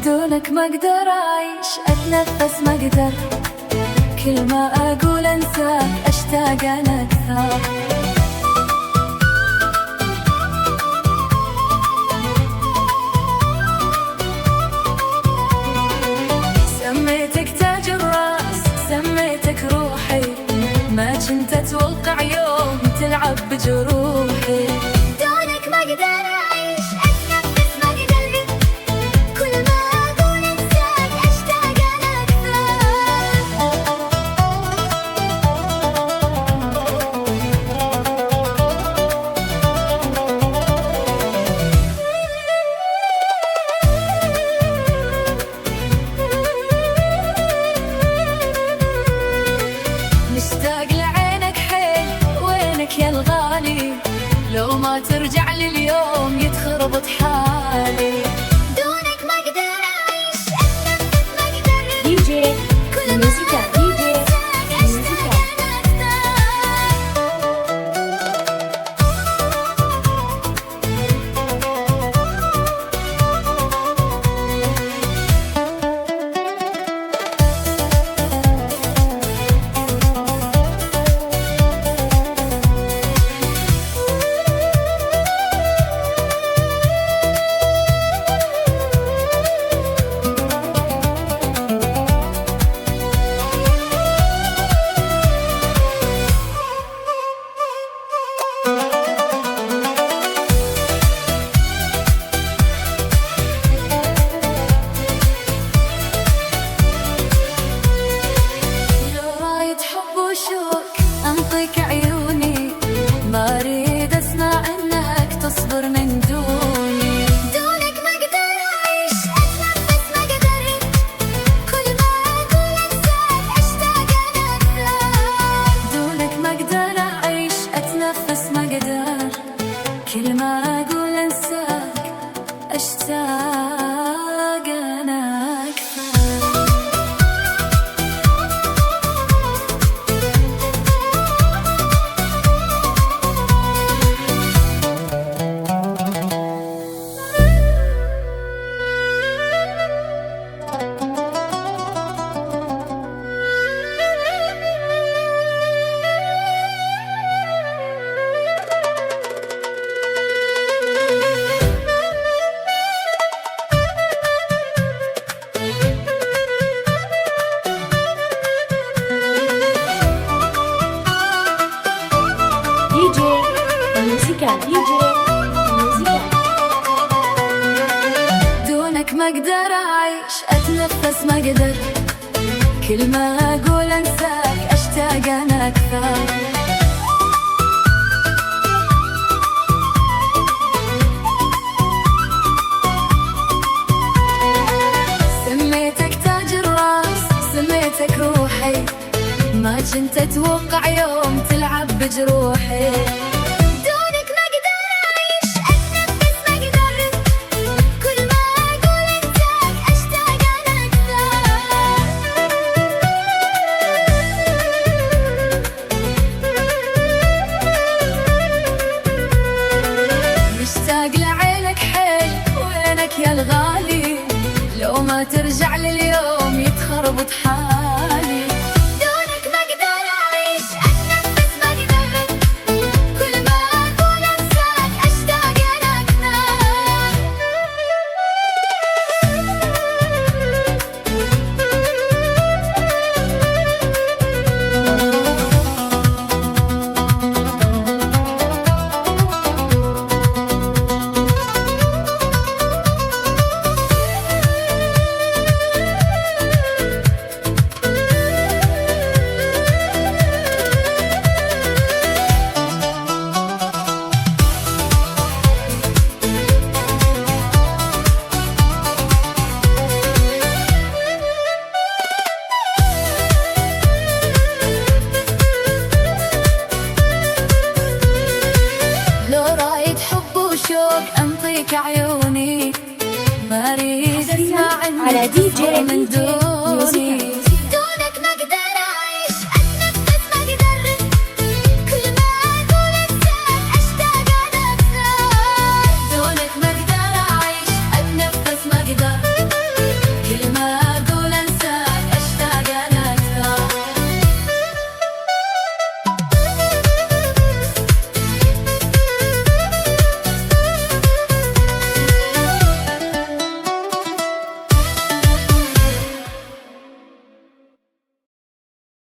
دونك ما اقدر اعيش، اتنفس ما اقدر، كل ما اقول انساك اشتاق انا اكثر. سميتك تاج الراس، سميتك روحي، ما كنت اتوقع يوم تلعب بجروحي. دونك ما اقدر اعيش، اتنفس ما اقدر، كل ما اقول انساك اشتاق انا مشتاق لعينك حيل، وينك يا الغالي؟ لو ما ترجع لي اليوم يتخربط حالي. دونك ما اقدر اعيش، اتنفس ما اقدر، كل ما موسيقى اقول انساك اشتاق انا لو رايد حب وشوق انطيك عيوني، ما اريد اسمع انك تصبر من دوني. دونك ما اقدر اعيش، اتنفس ما اقدر، كل ما اقول انساك اشتاق انا اكثر. دونك ما اقدر اعيش، اتنفس ما اقدر، كل ما اقول انساك اشتاق انا اكثر. موسيقى دونك ما اقدر اعيش، اتنفس ما اقدر، كل ما اقول انساك اشتاق انا اكثر. سميتك تاج الراس، سميتك روحي، ما كنت اتوقع يوم تلعب بجروحي. دونك ما اقدر اعيش، اتنفس ما اقدر، كل ما اقول انساك اشتاق انا اكثر. مشتاق لعينك حيل، وينك يا الغالي؟ لو ما ترجع لي اليوم يتخربط حالي. دونك ما اقدر اعيش، اتنفس ما اقدر، كل ما اقول انساك اشتاق انا اكثر. من دوني